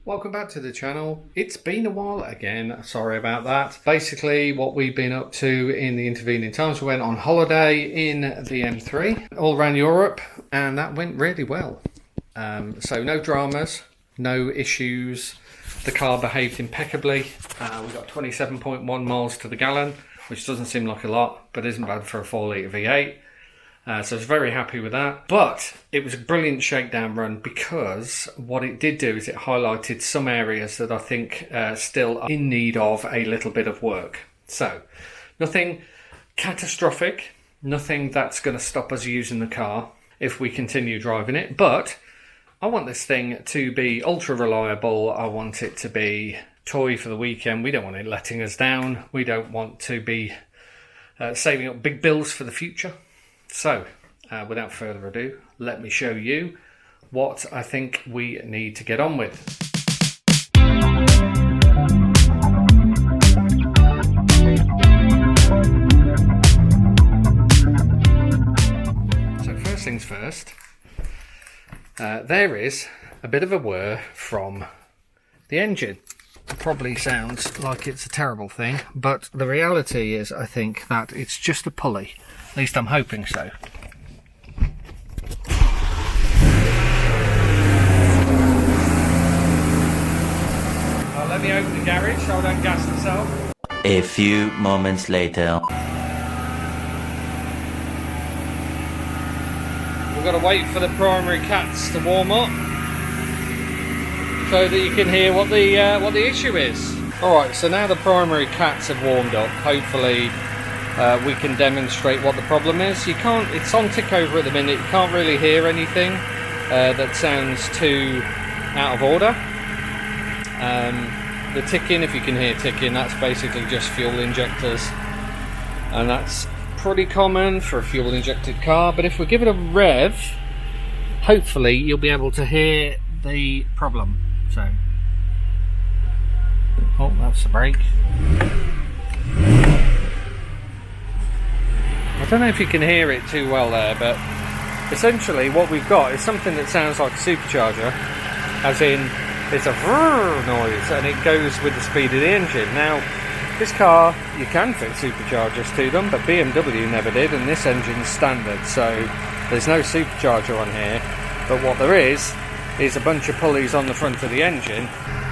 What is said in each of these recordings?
Welcome back to the channel. It's been a while again, sorry about that. Basically what we've been up to in the intervening times, we went on holiday in the M3 all around Europe and that went really well. So no dramas, no issues, the car behaved impeccably. We got 27.1 miles to the gallon, which doesn't seem like a lot but isn't bad for a 4 litre V8. So I was very happy with that, but it was a brilliant shakedown run because what it did do is it highlighted some areas that I think still are in need of a little bit of work. So nothing catastrophic, nothing that's going to stop us using the car if we continue driving it, but I want this thing to be ultra reliable. I want it to be toy for the weekend. We don't want it letting us down. We don't want to be saving up big bills for the future. So, without further ado, let me show you what I think we need to get on with. So first things first, there is a bit of a whir from the engine. It probably sounds like it's a terrible thing, but the reality is I think that it's just a pulley. At least I'm hoping so. Let me open the garage so I don't gas myself. A few moments later. We've got to wait for the primary cats to warm up so that you can hear what the issue is. Alright, so now the primary cats have warmed up, hopefully we can demonstrate what the problem is. It's on tick over at the minute, you can't really hear anything that sounds too out of order. The ticking, if you can hear ticking, that's basically just fuel injectors, and that's pretty common for a fuel injected car, but if we give it a rev, hopefully you'll be able to hear the problem. So, oh, that's the brake. I don't know if you can hear it too well there, but essentially what we've got is something that sounds like a supercharger, as in it's a vrrr noise and it goes with the speed of the engine. Now, this car, you can fit superchargers to them, but BMW never did, and this engine's standard, so there's no supercharger on here. But what there is a bunch of pulleys on the front of the engine,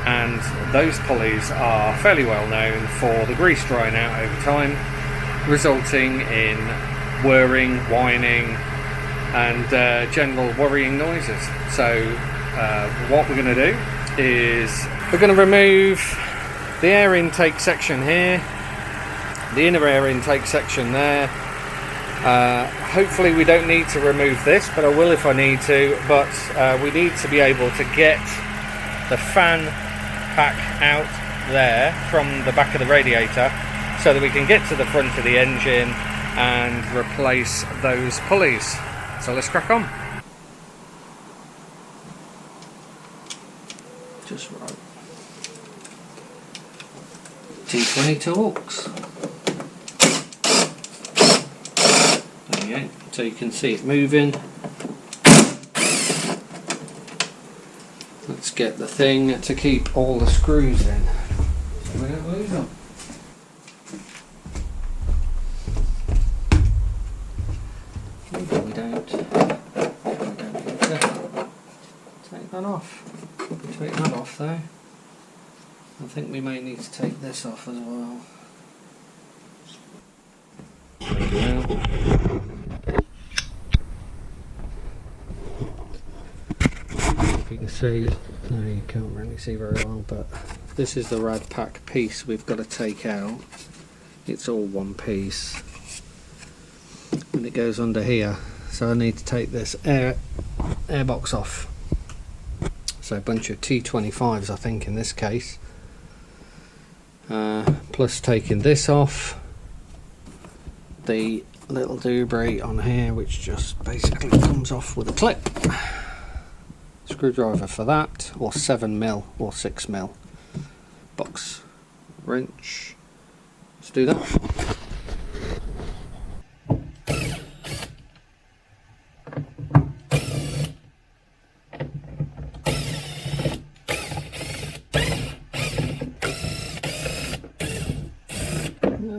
and those pulleys are fairly well known for the grease drying out over time, resulting in whirring, whining and general worrying noises. So what we're going to do is we're going to remove the air intake section here, the inner air intake section there. Hopefully we don't need to remove this, but I will if I need to. But we need to be able to get the fan pack out there from the back of the radiator so that we can get to the front of the engine and replace those pulleys. So let's crack on. Just right. T20 torques. There you go. So you can see it moving. Let's get the thing to keep all the screws in so we don't lose them. We don't need to take that off. Take that off though. I think we may need to take this off as well. There we go. If you can see, no you can't really see very well, but this is the rad pack piece we've got to take out. It's all one piece and it goes under here, so I need to take this air box off. So a bunch of T25s I think in this case, plus taking this off, the little doobree on here which just basically comes off with a clip, screwdriver for that, or 7mm or 6mm, box wrench. Let's do that.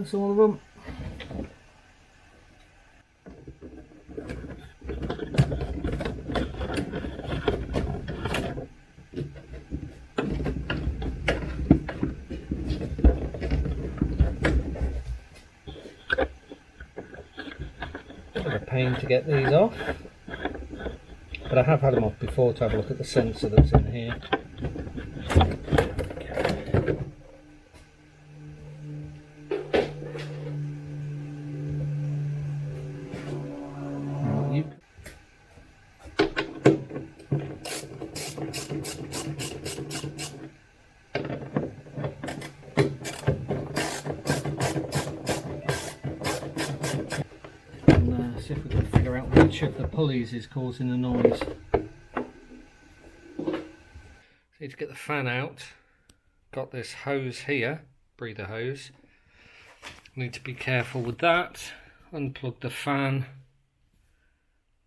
That's all of them. A pain to get these off, but I have had them off before to have a look at the sensor that's in here. See if we can figure out which of the pulleys is causing the noise. Need to get the fan out. Got this hose here, breather hose. Need to be careful with that. Unplug the fan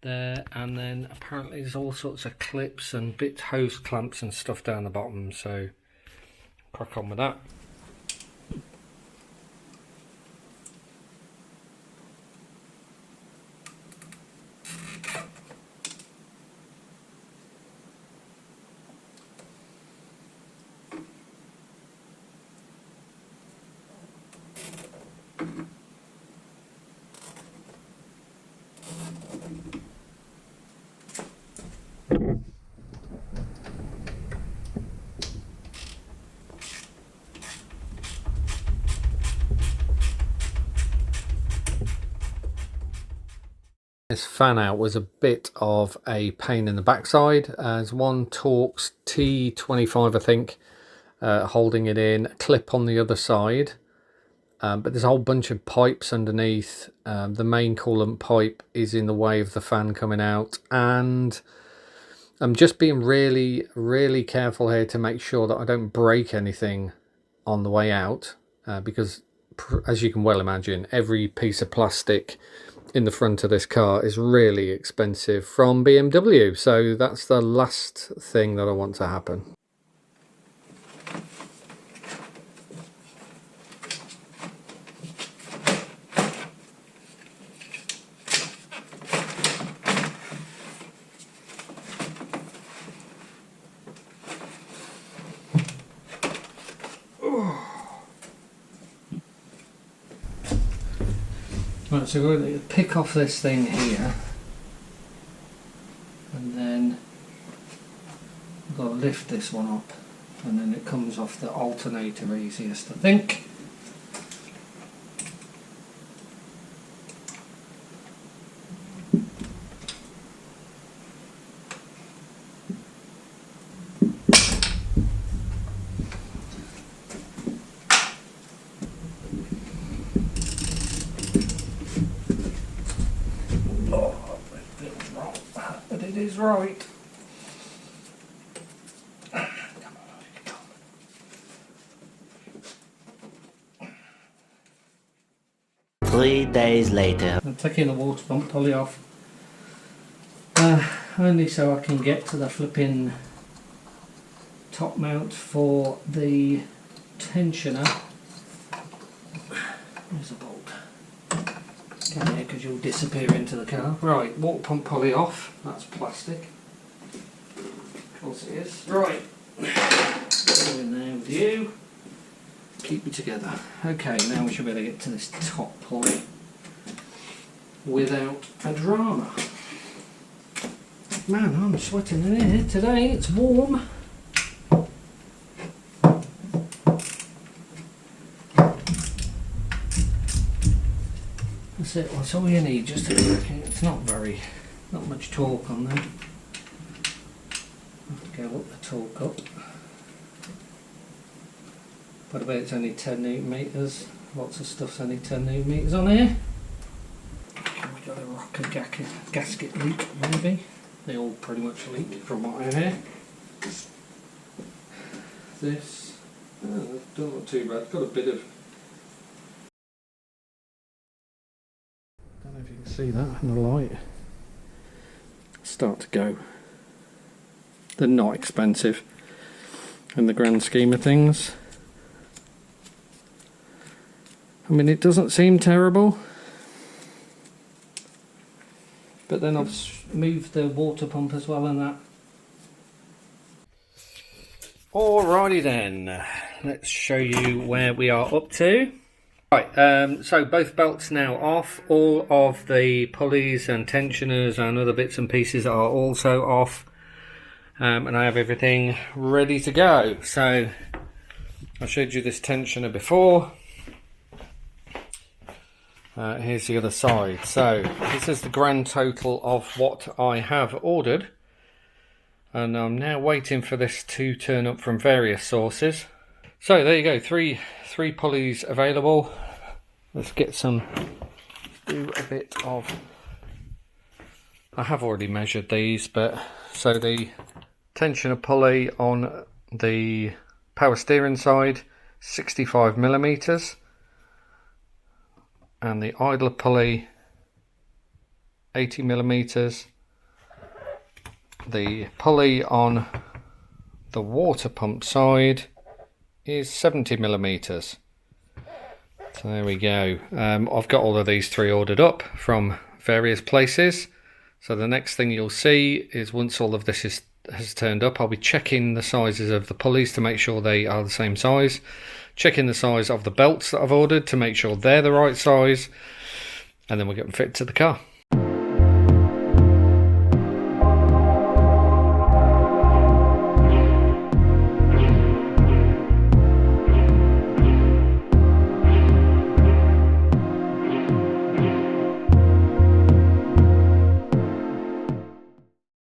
there, and then apparently there's all sorts of clips and hose clamps and stuff down the bottom, so crack on with that. This fan out was a bit of a pain in the backside, as one Torx T25 I think, holding it in, a clip on the other side, but there's a whole bunch of pipes underneath. The main coolant pipe is in the way of the fan coming out, and I'm just being really careful here to make sure that I don't break anything on the way out, because as you can well imagine, every piece of plastic in the front of this car is really expensive from BMW, so that's the last thing that I want to happen. Right, so we're going to pick off this thing here, and then we've got to lift this one up, and then it comes off the alternator easiest, I think. It is right. Come on. 3 days later. I'm taking the water pump pulley off, only so I can get to the flipping top mount for the tensioner. There's a bolt. Come here, because you'll disappear into the car. Right, water pump pulley off. That's plastic. Of course it is. Right. Go in there with you. Keep me together. Okay, now we should be able to get to this top pulley without a drama. Man, I'm sweating in here today. It's warm. That's it, that's all you need, just to work it. It's not much torque on there. Have to go up the torque up. But I bet it's only 10 newton meters. Lots of stuff's only 10 newton meters on here. We've got a rocker gasket leak, maybe. They all pretty much leak from what I hear. This, don't look too bad. Got a bit of. Don't know if you can see that in the light. Start to go. They're not expensive in the grand scheme of things. I mean, it doesn't seem terrible. But then I've moved the water pump as well and that. Alrighty then, let's show you where we are up to. Right, so both belts now off. All of the pulleys and tensioners and other bits and pieces are also off. And I have everything ready to go. So I showed you this tensioner before. Here's the other side. So this is the grand total of what I have ordered, and I'm now waiting for this to turn up from various sources. So there you go, three pulleys available. Let's do a bit of, I have already measured these, but so the tensioner pulley on the power steering side, 65 millimeters. And the idler pulley, 80 millimeters. The pulley on the water pump side is 70 millimeters. So there we go. I've got all of these three ordered up from various places. So the next thing you'll see is once all of this has turned up, I'll be checking the sizes of the pulleys to make sure they are the same size. Checking the size of the belts that I've ordered to make sure they're the right size, and then we'll get them fitted to the car.